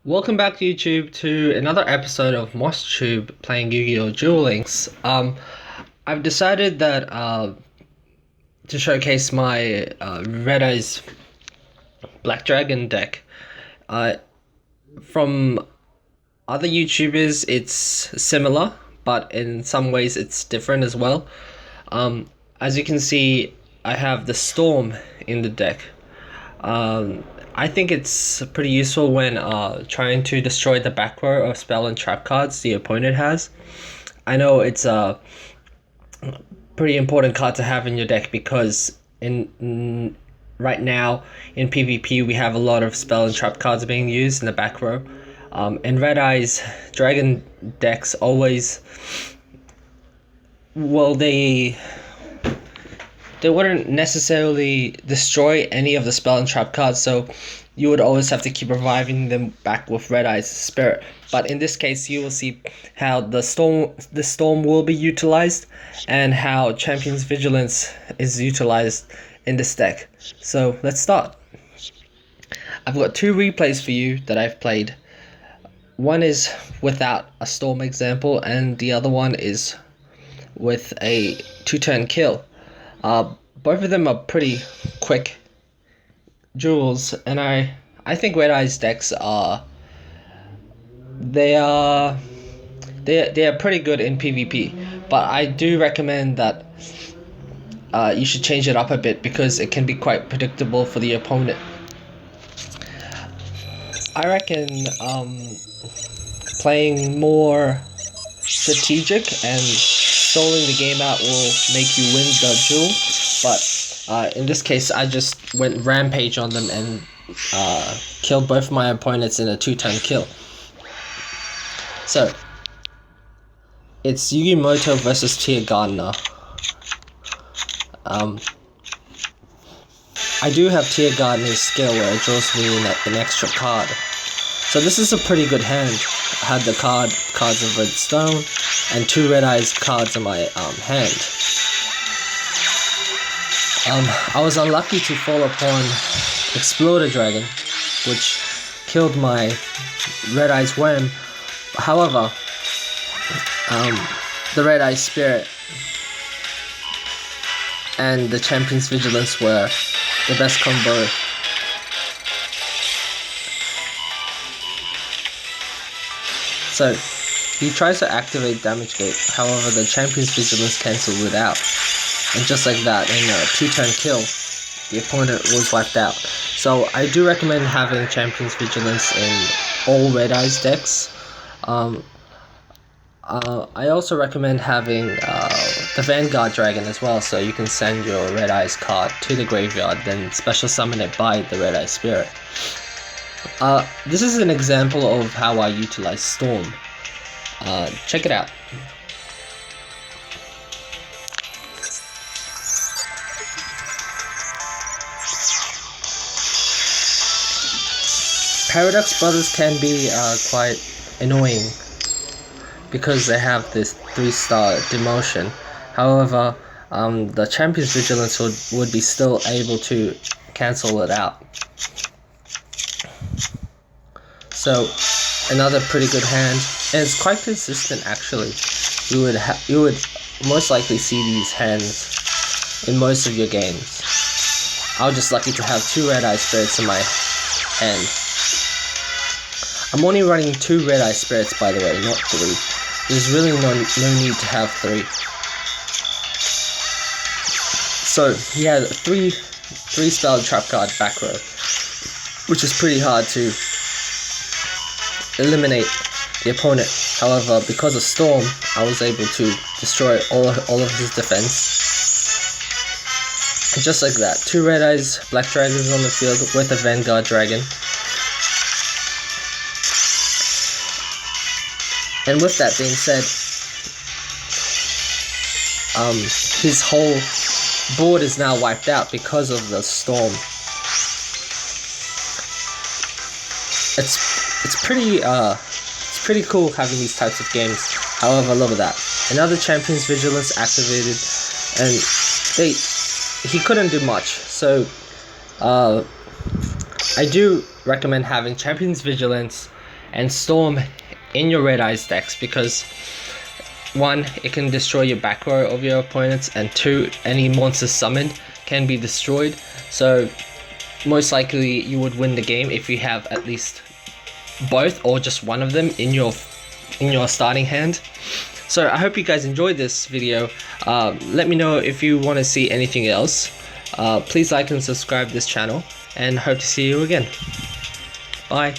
Welcome back to YouTube to another episode of MossTube playing Yu-Gi-Oh! Duel Links. I've decided that to showcase my Red Eyes Black Dragon deck. From other YouTubers, it's similar, but in some ways it's different as well. As you can see, I have the Storm in the deck. I think it's pretty useful when trying to destroy the back row of spell and trap cards the opponent has. I know it's a pretty important card to have in your deck because right now in PvP we have a lot of spell and trap cards being used in the back row. And Red Eyes Dragon decks always, well, they wouldn't necessarily destroy any of the spell and trap cards, so you would always have to keep reviving them back with Red Eyes Spirit. But in this case, you will see how the storm will be utilized and how Champion's Vigilance is utilized in this deck. So let's start. I've got two replays for you that I've played. One is without a Storm example, and the other one is with a 2-turn kill. Both of them are pretty quick duels, and I think Red Eyes decks are pretty good in PvP, but I do recommend that you should change it up a bit because it can be quite predictable for the opponent. I reckon playing more strategic and stalling the game out will make you win the duel, but in this case I just went rampage on them and killed both my opponents in a 2-turn kill. So it's Yugimoto versus Tia Gardner. I do have Tia Gardner's skill where it draws me an extra card. So this is a pretty good hand. I had the cards of Red Stone and 2 Red Eyes cards in my hand. I was unlucky to fall upon Exploder Dragon, which killed my Red Eyes Worm. However, the Red Eyes Spirit and the Champion's Vigilance were the best combo. So he tries to activate Damage Gate, however the Champion's Vigilance cancelled it out. And just like that, in a 2-turn kill, the opponent was wiped out. So I do recommend having Champion's Vigilance in all Red Eyes decks. I also recommend having the Vanguard Dragon as well, so you can send your Red Eyes card to the graveyard, then special summon it by the Red Eyes Spirit. This is an example of how I utilize Storm. Check it out. Paradox Brothers can be quite annoying because they have this 3-star demotion. However, the Champion's Vigilance would be still able to cancel it out. So another pretty good hand, and it's quite consistent actually. You would most likely see these hands in most of your games. I was just lucky to have 2 Red Eye Spirits in my hand. I'm only running 2 Red Eye Spirits, by the way, not 3. There's really no need to have 3. So he had 3 spell trap card back row, which is pretty hard to eliminate the opponent. However, because of Storm, I was able to destroy all of his defense. And just like that, 2 Red Eyes Black Dragons on the field with a Vanguard Dragon. And with that being said, his whole board is now wiped out because of the Storm. It's pretty cool having these types of games. However, look at that. Another Champion's Vigilance activated, and he couldn't do much. So I do recommend having Champion's Vigilance and Storm in your Red Eyes decks, because one, it can destroy your back row of your opponents, and two, any monsters summoned can be destroyed. So most likely you would win the game if you have at least both or just one of them in your starting hand. So I hope you guys enjoyed this video. Let me know if you want to see anything else. Please like and subscribe this channel, and hope to see you again. Bye.